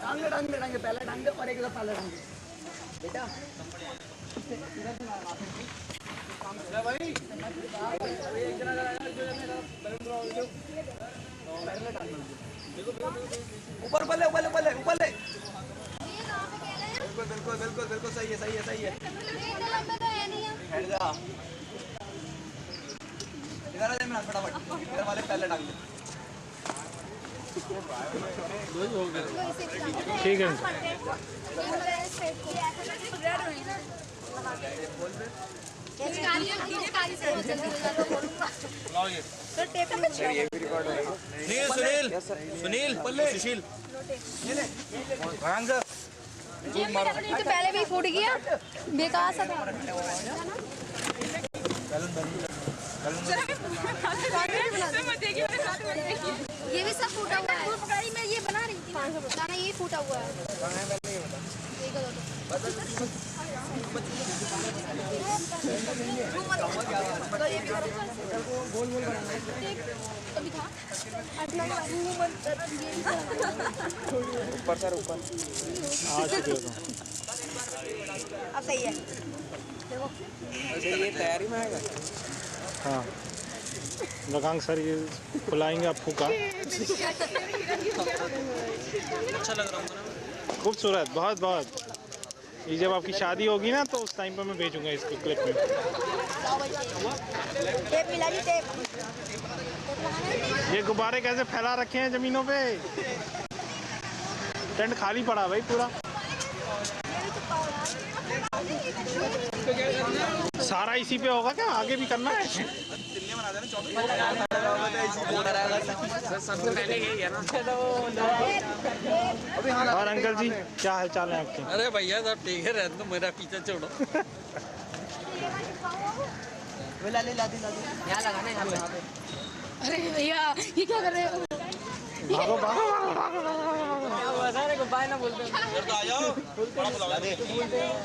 टांगे पहले टांगे और एक पहले टांगे बेटा भाई ऊपर ऊपर ले ऊपर ले ऊपर ले ऊपर ले बिल्कुल बिल्कुल बिल्कुल बिल्कुल सही है सही है सही है बैठ जा इधर आ जा मैं फटाफट इधर वाले पहले टांग दे ठीक है सुनील सुनील सुशील तो पहले भी फूट गया बेकार सा था ये भी सब फूटा हुआ है मैं ये बना रही थी खाना ये फूटा हुआ है ऊपर सर ऊपर अब सही है ये तैयारी में आएगा हाँ रकांग सर ये बुलाएंगे आपको का अच्छा लग रहा हूँ खूबसूरत बहुत बहुत ये जब आपकी शादी होगी ना तो उस टाइम पर मैं भेजूंगा इसको क्लिप में टेप मिला जी टेप ये गुब्बारे कैसे फैला रखे हैं जमीनों पे टेंट खाली पड़ा भाई पूरा सारा इसी पे होगा क्या आगे भी करना है और अंकल जी क्या हाल चाल है आपके अरे भैया सब ठीक है रहने दो मेरा पीछे छोड़ो यहाँ लगाना यहाँ पे अरे भैया ये क्या कर रहे हो भागो भागो भागो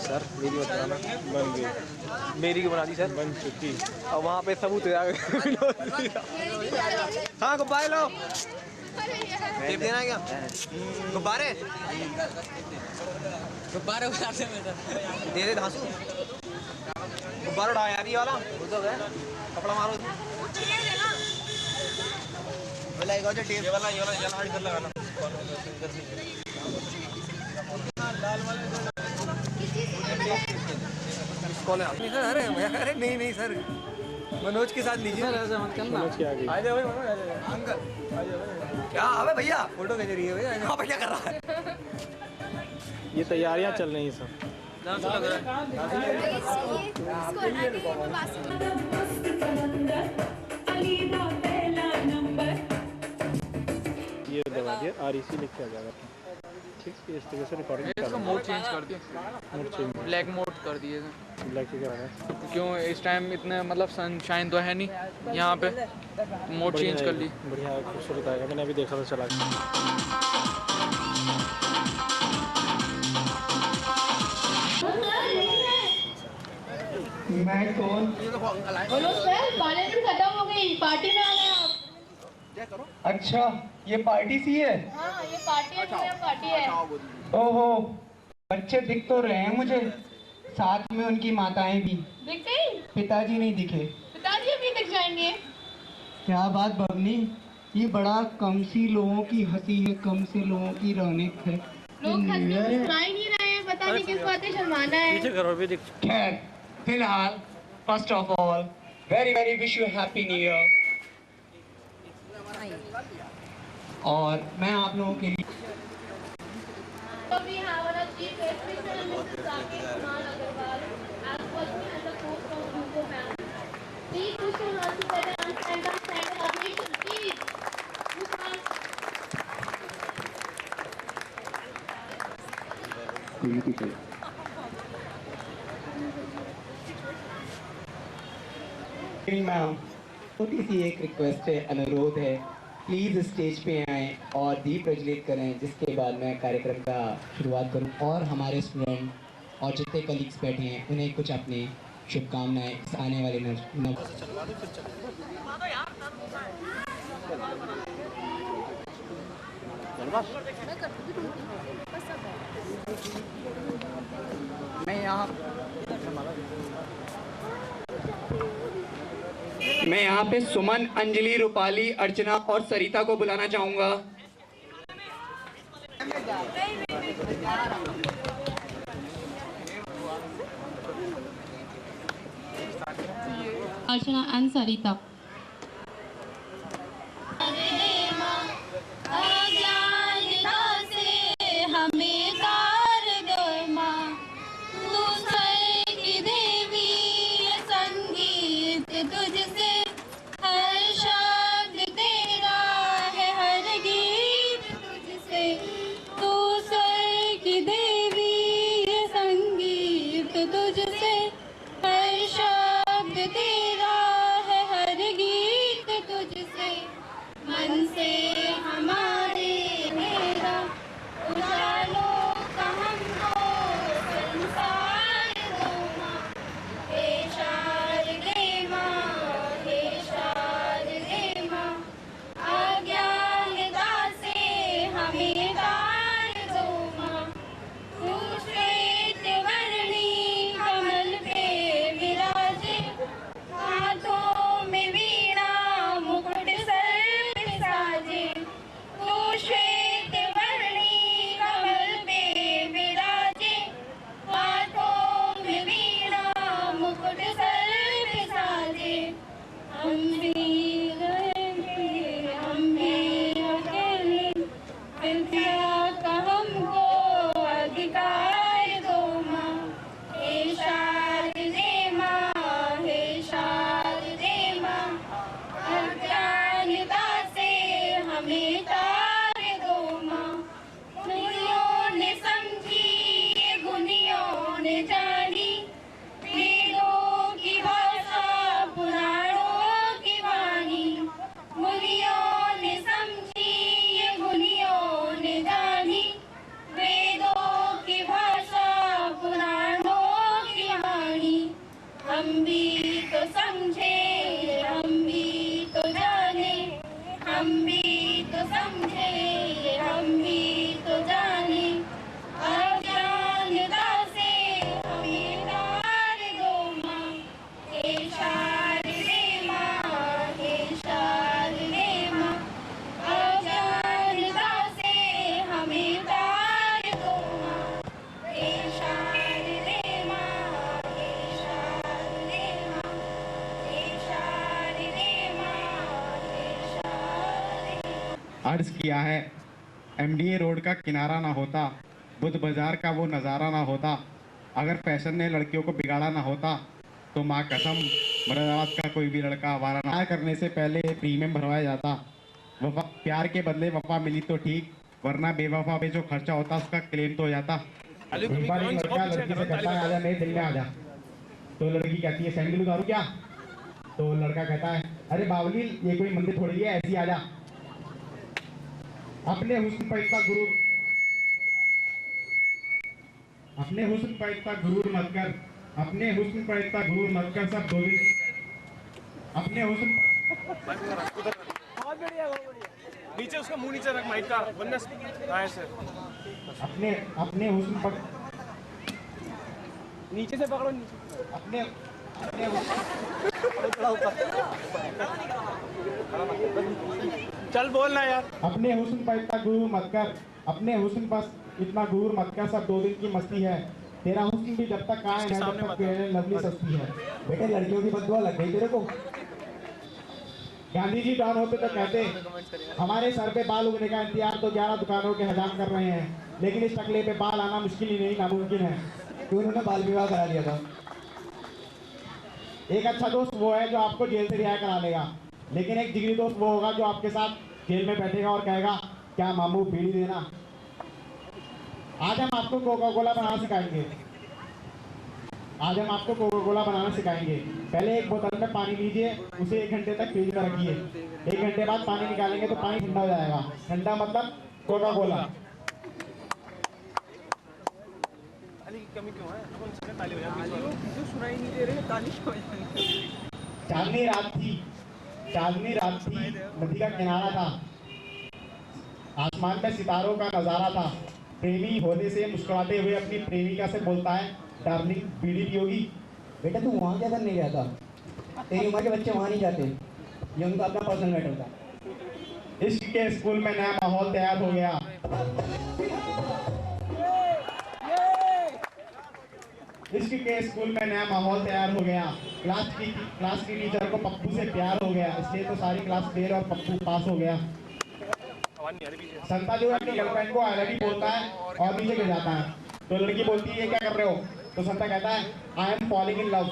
सर मेरी बताना बन गई मेरी की बना दी सर बन चुकी और वहाँ पे सबूत है हाँ गुब्बारे लो टेप देना है क्या गुब्बारे गुब्बारे उड़ाते दे दे धांसू गुब्बारा उड़ा यार ये वाला कपड़ा मारो टेप वाला ये वाला इधर लगाना अरे नहीं नहीं सर मनोज के साथ लीजिए समझ के आ गई आ जाओ भाई मनोज आ जाओ अंकल आ जाओ क्या अबे भैया फोटो खींच रही है भैया यहाँ पे क्या कर रहा है ये तैयारियां चल रही हैं सब ये दबा दिया REC लिख के आ जाएगा ठीक है इस तरीके से रिकॉर्डिंग इसका मोड चेंज कर दिया मोड चेंज ब्लैक मोड कर दिए ब्लैक के क्या है क्यों इस टाइम इतने मतलब सनशाइन तो है नहीं यहाँ पे मोड चेंज कर ली बढ़िया खूबसूरत आएगा मैंने अभी देखा था चला के मैं कौन बोलो सर कॉलेज खत्म हो गई पार्टी में आना है आप अच्छा ये पार्टी सी है हाँ ये पार्टी है पार्टी है ओहो बच्चे दिख तो रहे हैं मुझे साथ में उनकी माताएं भी दिख गई पिताजी नहीं दिखे पिताजी अभी दिख जाएंगे क्या बात बबनी ये बड़ा कम सी लोगों की हंसी है कम से लोगों की रौनक है लोग मुस्कुरा ही नहीं रहे हैं पता नहीं किस बात पे शर्माना है खैर फिलहाल first of all very very wish you happy new year और मैं आप लोगों के लिए We have our chief exhibitor, Mr. Saket Kumar Agarwal, as working as a host of Grupo family. Please push your hands together and stand up, stand up, ovation, please. Push hands. Ma'am छोटी सी एक request है अनुरोध है please stage पे आएं और दीप प्रज्वलित करें जिसके बाद मैं कार्यक्रम का शुरुआत करूं और हमारे स्टूडेंट और जितने कलीग्स बैठे हैं उन्हें कुछ अपनी शुभकामनाएं इस आने वाले मैं यहाँ पे सुमन, अंजलि, रूपाली, अर्चना और सरिता को बुलाना चाहूंगा। Archana and Sarita. अर्ज किया है, MDA रोड का किनारा ना होता, बुद्ध बाजार का वो नज़ारा ना होता, अगर फैशन ने लड़कियों को बिगाड़ा ना होता, तो माँ कसम मर्दाबाद का कोई भी लड़का आवारा ना करने से पहले प्रीमियम भरवाया जाता। वफा प्यार के बदले वफा मिली तो ठीक, वरना बेवफा पे जो खर्चा होता उसका क्लेम तो हो जाता। एक बार एक लड़का लड़की से कहता है आजा मेरे दिल में आजा, तो लड़की कहती है सैंडल उतारूं क्या? तो लड़का कहता है अरे बावली ये कोई मंदिर थोड़ी है, ऐसी आजा। अपने हुस्न पर इतना गुरूर मत कर, अपने हुस्न पर इतना गुरूर मत कर, सब दो दिन अपने हुस्न बहुत बढ़िया नीचे उसका मुंह नीचे रख माइक का वरना से अपने हुस्न पर नीचे से पकड़ो नीचे अपने चल बोलना यार। अपने हुस्न पर इतना गुरूर मत कर, अपने हुस्न पर इतना गुरूर मत कर, सब 2 दिन की मस्ती है। तेरा हुस्न भी जब तक कायम है जब तक तेरे लवली सस्ती है। बेटे लड़कियों की बददुआ लग गई तेरे को। गांधी जी डॉन होते तो कहते हमारे सर पे बाल उगने का इंतजार तो 11 दुकानों के हजाम कर रहे हैं, लेकिन इस टकले पे बाल आना मुश्किल ही नहीं नामुमकिन है। तो उन्होंने बाल विवाह करा दिया था। एक अच्छा दोस्त वो है जो आपको जेल से रिहा करा लेगा, लेकिन एक जिगरी दोस्त वो होगा जो आपके साथ जेल में बैठेगा और कहेगा क्या मामू बीड़ी देना। आज हम आपको कोका कोला बनाना सिखाएंगे। पहले एक बोतल में पानी लीजिए, उसे 1 घंटे तक फ्रिज में रखिए। 1 घंटे बाद पानी निकालेंगे तो पानी ठंडा हो जाएगा। ठंडा मतलब कोका कोला। कमी क्यों है? ताली जो सुनाई नहीं दे रही ताली क्यों? चांदनी रात थी, नदी का किनारा था, आसमान में सितारों का नजारा था। प्रेमी होने से मुस्कुराते हुए अपनी प्रेमिका से बोलता है डार्लिंग बीड़ी पियोगी? बेटा तू वहाँ क्या करने गया था? तेरी उम्र के बच्चे वहाँ नहीं जाते, ये उनका अपना पर्सनल मैटर था। इश्क के स्कूल में नया माहौल तैयार हो गया। इश्क के स्कूल में नया माहौल तैयार हो गया। क्लास की टीचर को पप्पू से प्यार हो गया, इसलिए तो सारी क्लास फेल और पप्पू पास हो गया। संता जो है अपनी गर्लफ्रेंड को आई लव यू बोलता है और नीचे गिर जाता है, तो लड़की बोलती है ये क्या कर रहे हो? तो संता कहता है I am falling in love.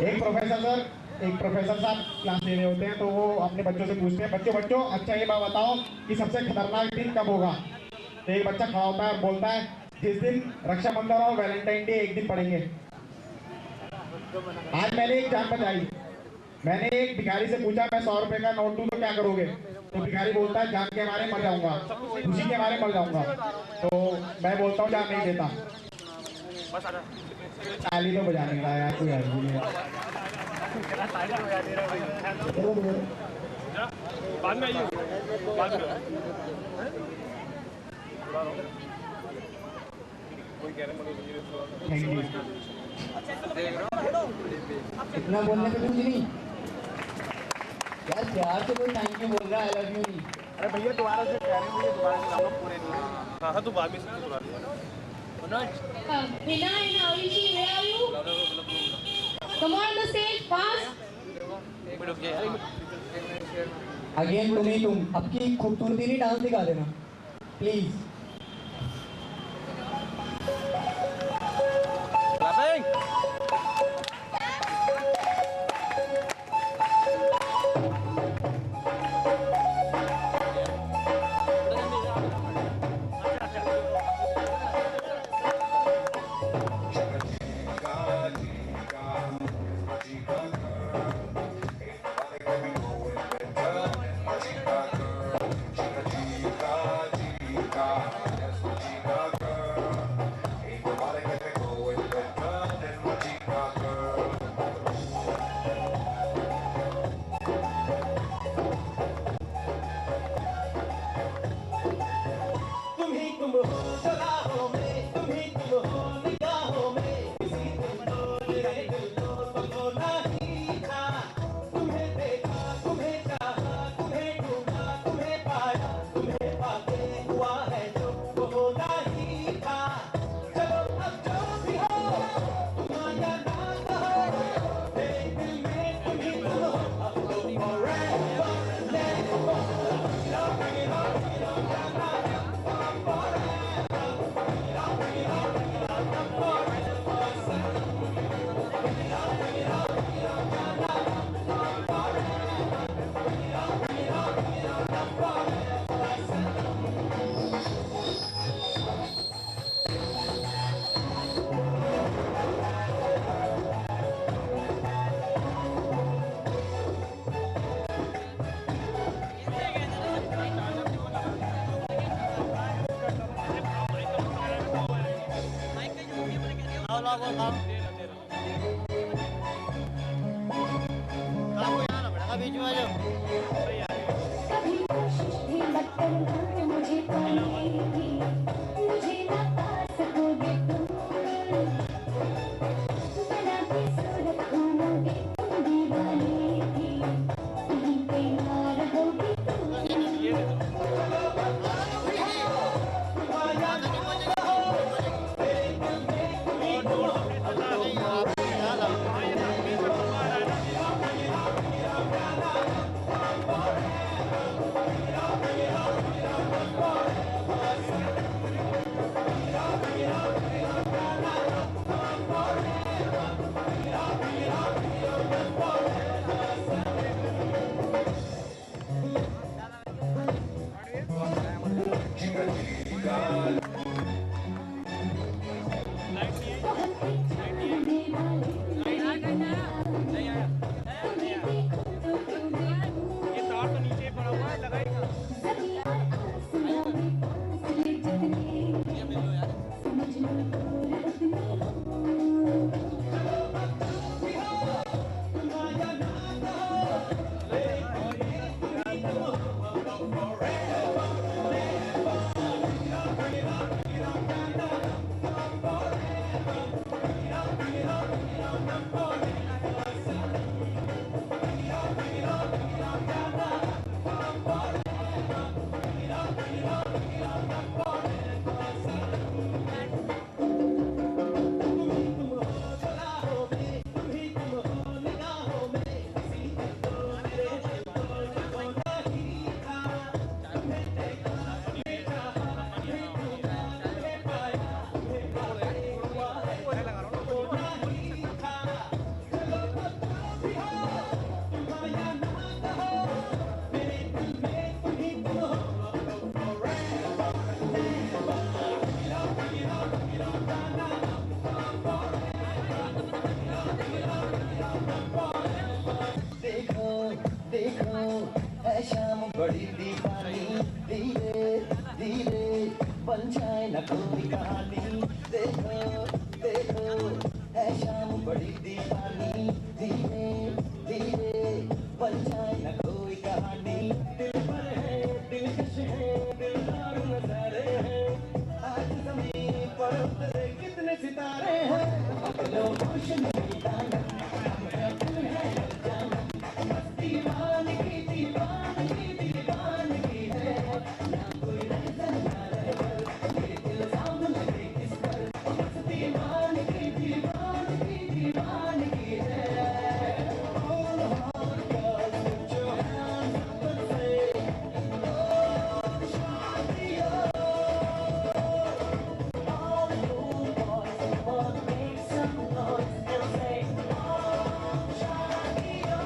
एक प्रोफेसर साहब क्लास ले रहे होते हैं, तो वो अपने बच्चों से पूछते हैं, बच्चों अच्छा ये बात बताओ कि सबसे खतरनाक दिन कब होगा? तो एक बच्चा खड़ा होता है और बोलता है जिस दिन रक्षाबंधन और वैलेंटाइन डे एक दिन पड़ेंगे। आज मैंने एक जान बचाई। मैंने एक भिखारी से पूछा मैं 100 रुपए का नोट दूं तो क्या करोगे? तो भिखारी बोलता है जान के मारे मर जाऊंगा, खुशी के मारे मर जाऊंगा। तो मैं बोलता हूँ जान नहीं देता। ताली तो बजाने का यार कोई आदमी है। बाद में आइए, बाद में। Thank you. इतना बोलने पे कुछ नहीं यार, प्यार से कोई थैंक यू बोल रहा है, आई लव यू नहीं। अरे भैया दोबारा से कह रहे हैं, मुझे दोबारा से नाम पूरे नहीं। हाँ तो बाद में से दोबारा। Hina and Ayushi, where are you? Come on the stage, fast. Again तुम ही तुम, आपकी खूबसूरती नहीं डांस दिखा देना प्लीज। कभी कोशिश भी मत करना मुझे पाने की, मुझे ना पा सकोगे तुम। बना के सूरत घूमोगे तुम दीवाने की, कहीं पे ना रहोगे तुम। बन जाए न कोई कहानी। देखो देखो है शाम बड़ी दीवानी, धीरे धीरे बन जाए न कोई कहानी। दिल पर है दिलकश है दिलदार नजारे हैं, आज ज़मीन पर उतरे कितने सितारे हैं। बादलों रोशन दीवाना हम है दिल है जाना, दीवानगी दीवानगी दीवानगी है, ना कोई रहता ना रह ये इल्जाम लगे किस पर, बस दीवानगी दीवानगी दीवानगी है। All hard girls put your hands up and say, oh Shadia. All the cool boys come on, make some noise and say, oh Shadia.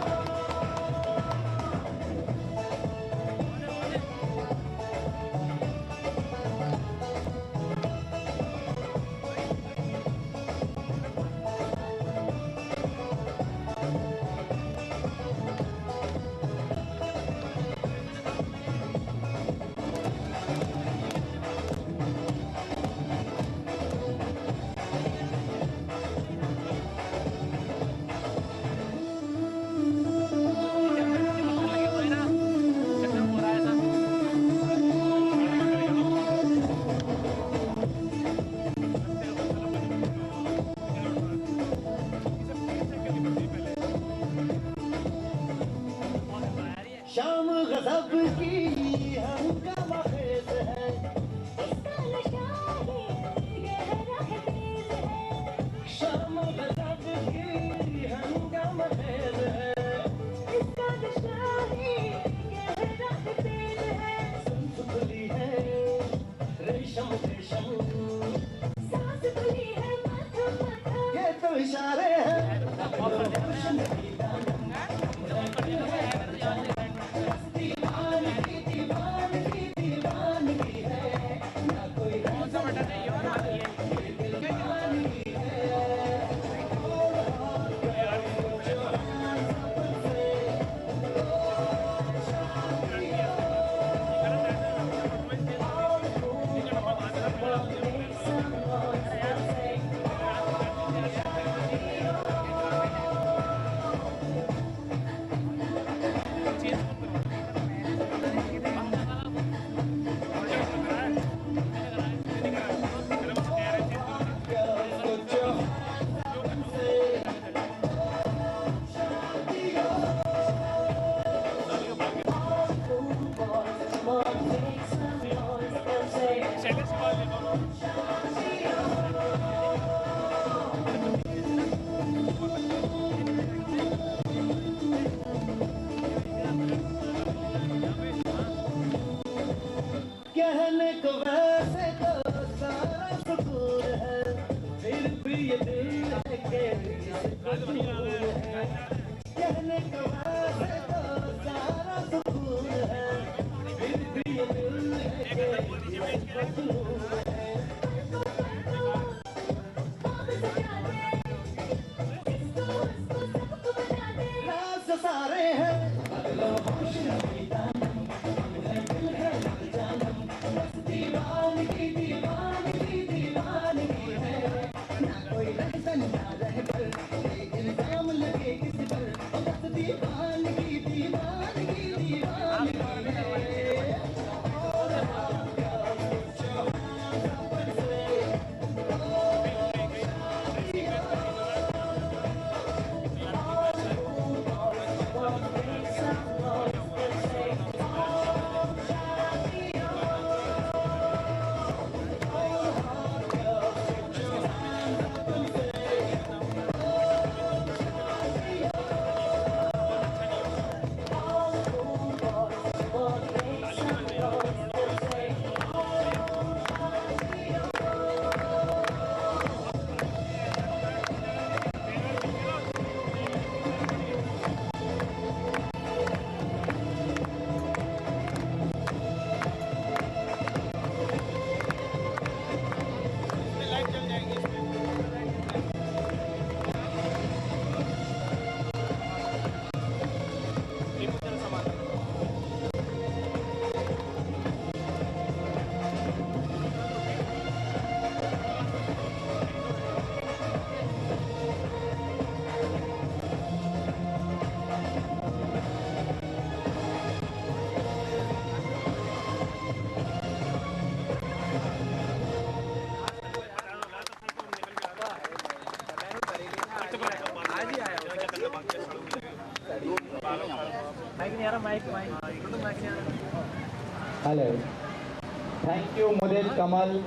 शाम गज़ब की हंगामा खेज है, शाम गज़ब की हंगामा खेज है, सुल्फ खुली है रेशम रेशम, ये तो इशारे हैं। रोशन दीवानगी दीवानगी दीवानगी है, ना कोई रहता ना रहे ये दिल दीवानगी है। All hard girls put your hands up and say, oh Shadia. All the cool boys come on, make some noise and say, oh Shadia. Girls put your hands up and say, oh Shadia. All the cool boys come on, make some noise and say, oh Shadia. कहने को वैसे तो सारा सुकून है, फिर भी ये दिल है कि इसको सुकून है। कहने को वैसे तो सारा सुकून है, फिर भी ये दिल है कि इसको सुकून है। राज सारे हैं अगलो होश नहीं दानम, हम है दिल है जानम, बस दीवानगी दीवानगी दीवानगी है, ना कोई रहता ना रह पर ये इल्जाम लगे किस पर, बस दीवानगी दीवानगी दीवानगी है। All the hard girls put your hands up and say, oh Shadia. All the cool boys come on, make some noise and say, oh Shadia. Hello, thank you Mudil Kamal.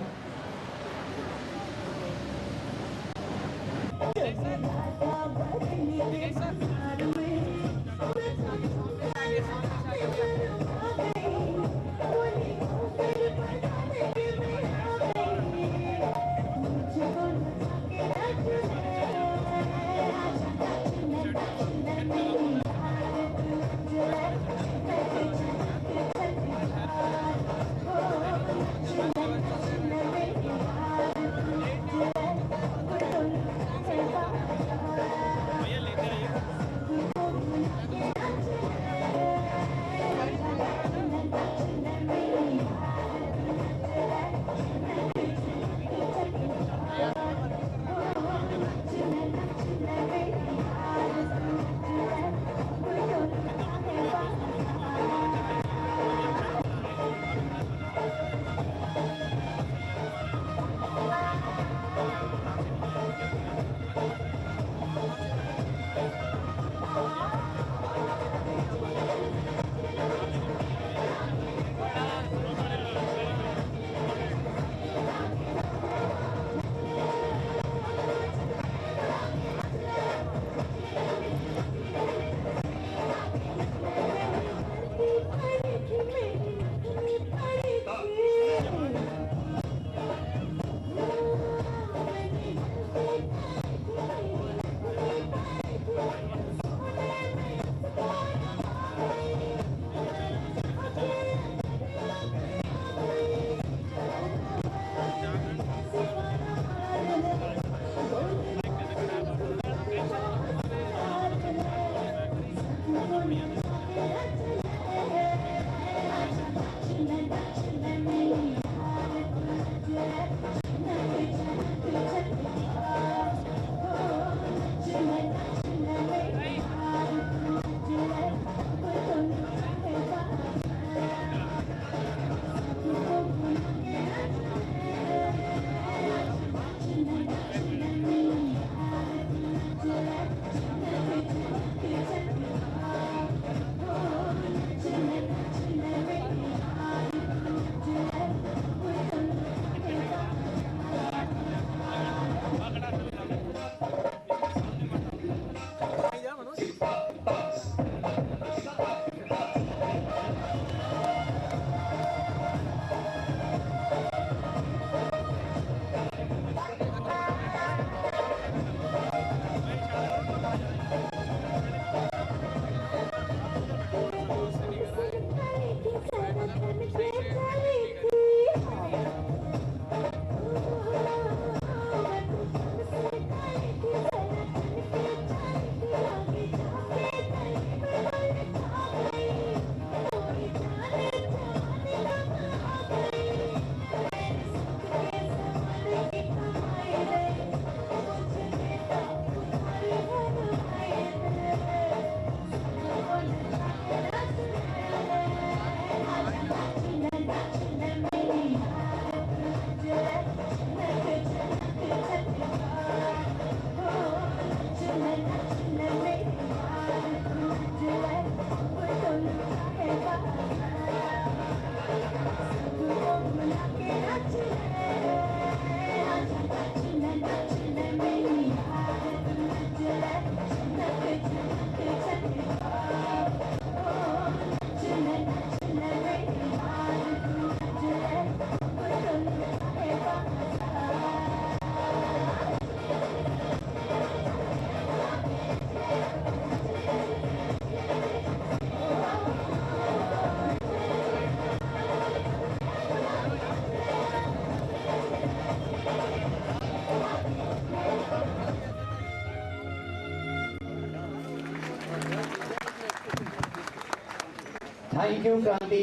Thank you Kranti.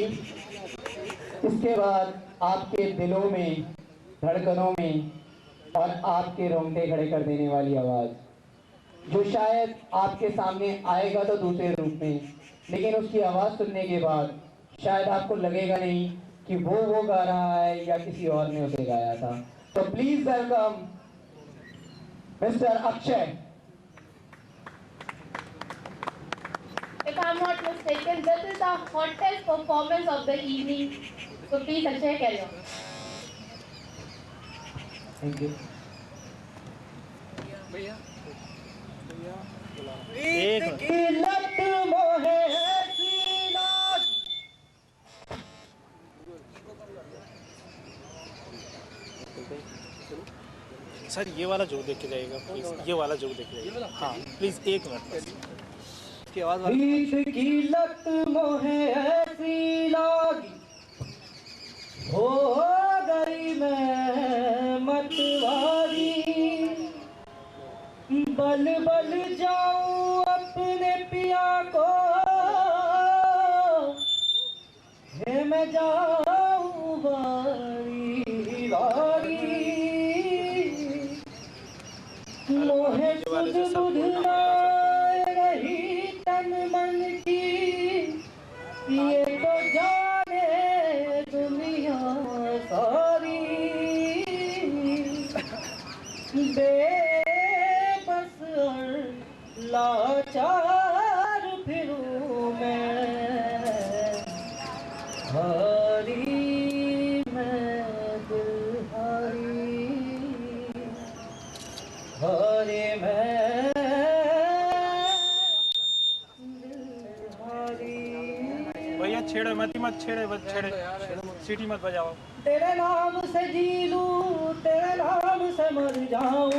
इसके बाद आपके दिलों में, धड़कनों में और आपके रोंगटे खड़े कर देने वाली आवाज़, जो शायद आपके सामने आएगा तो दूसरे रूप में, लेकिन उसकी आवाज़ सुनने के बाद शायद आपको लगेगा नहीं कि वो गा रहा है या किसी और ने उसे गाया था। तो please welcome mister Akshay. If I'm not mistaken, this is the hottest performance of the evening. So please Akshay, carry on. Thank you. एक की लत मोहे ऐसी लागी। सर ये वाला जोक देख के जाइएगा प्लीज, ये वाला जोक देख के जाइएगा। हाँ प्लीज एक मिनट बस। ईद की लत मोहे ऐसी लागी, हो गई मैं मतवारी। बल बल जाऊं अपने पिया को, हे मैं जाऊं बारी बारी। मोहे सुध बुध नाय रही तन मन की, ये तो जाने दुनिया सारी। बेबस और लाचार फिरूं मैं, हारी मैं दिलहारी, हारे मैं दिलहारी। भैया छेड़े मत, ही मत छेड़े, मत छेड़े, सीटी मत बजाओ। तेरे नाम से जी लूं, तेरे नाम से मर जाऊं।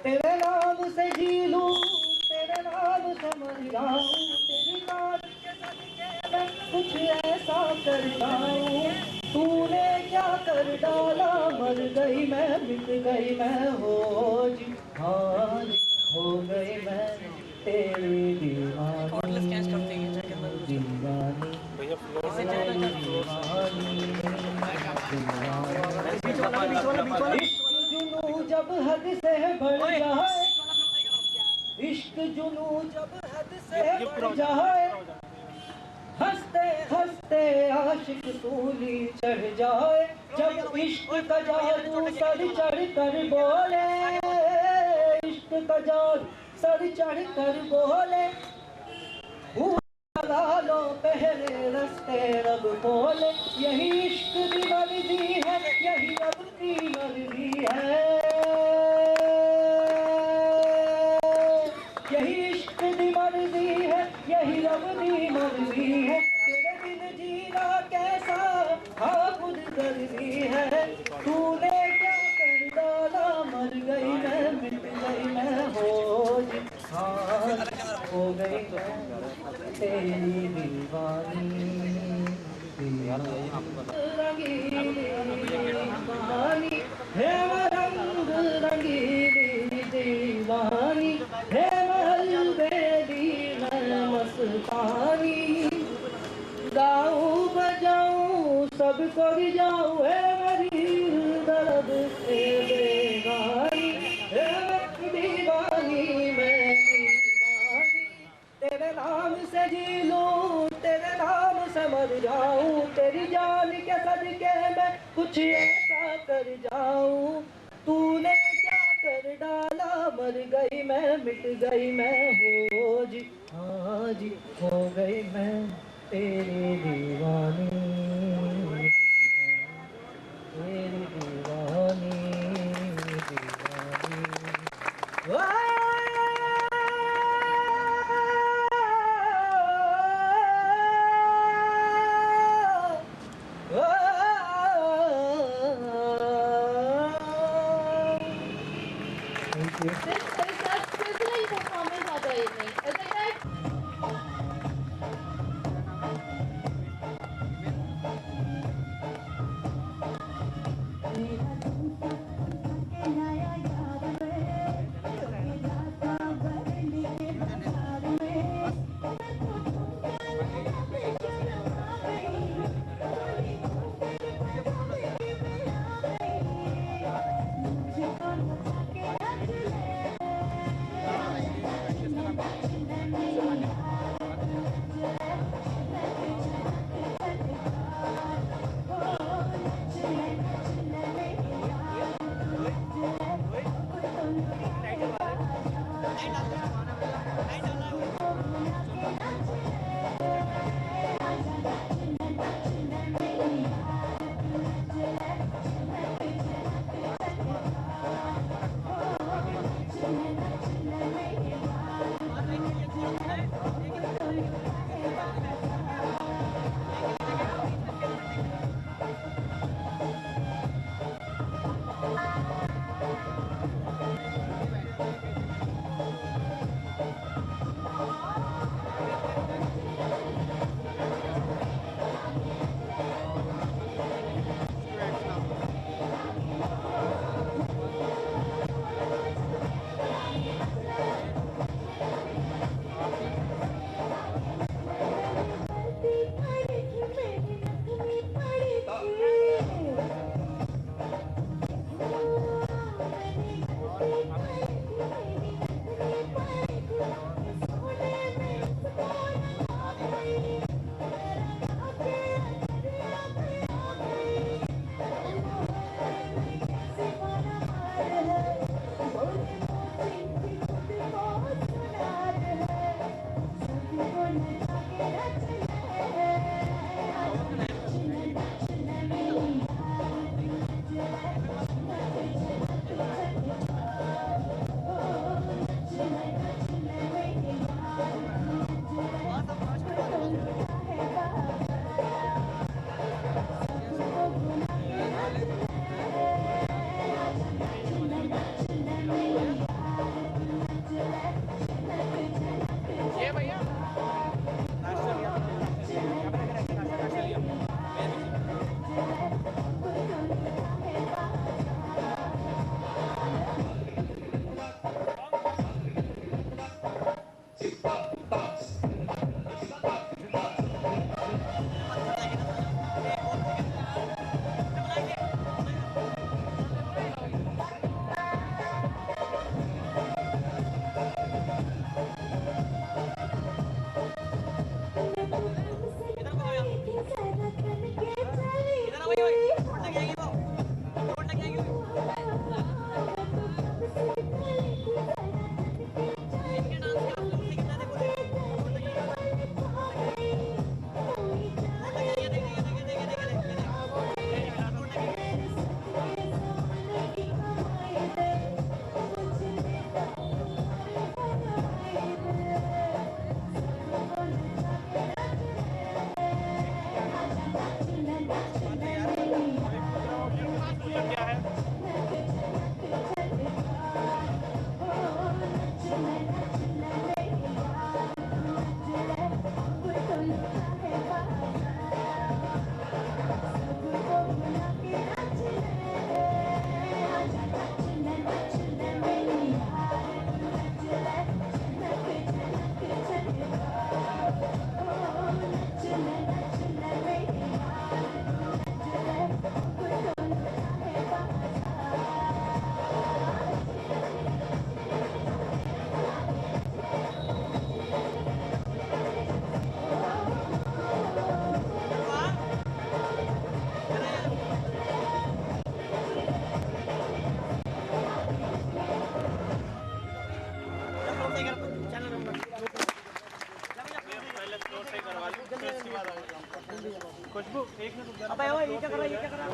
तेरे नाम से जी लूं, तेरे नाम से मर जाऊं। तेरी नाम के सदके मैं कुछ ऐसा कर जाऊं। तूने क्या कर डाला, मर गई मैं, मिट गई मैं, हो जी हाँ जी, हो गई मैं तेरी दीवानी दीवानी। भैया फ्लोर से जुनू जब हद से बढ़ जाए, इश्क जुनू जब हद से बढ़ जाए, हंसते हंसते आशिक सूली चढ़ जाए। जब इश्क का जादू सर चढ़ कर बोले, इश्क का जादू सर चढ़ कर बोले, लगा लो पहले रस्ते रब खोले। यही इश्क की मर्जी है, यही रब की मर्जी है। यही इश्क की मर्जी है, यही रब की मर्जी है। तेरे बिन जीना कैसा, हाँ खुद दर्जी है। तूने क्या कर डाला, मर गई मैं, मिट गई मैं, हो जी हाँ हो गई मैं तेरी दीवानी रंगीली दीवानी। है रंग रंगीली दीवानी, है महल बेली मैं मस्तानी। गाऊं बजाऊं सबको रिझाऊं, है मेरी दर्द से बेगानी, है दीवानी मैं दीवानी। तेरे नाम से जी लूं, तेरे नाम से मर जाऊं। तेरी जान के सदके मैं कुछ ऐसा कर जाऊं। तूने क्या कर डाला, मर गई मैं, मिट गई मैं, हो जी हाँ जी, हो गई मैं तेरी दीवानी तेरी दीवानी दीवानी। This is a sizzling performance of the evening. Is it right? खुशबू एक मिनट रुक जाना। अबे ओए ये क्या कर रहा है, ये क्या कर रहा है?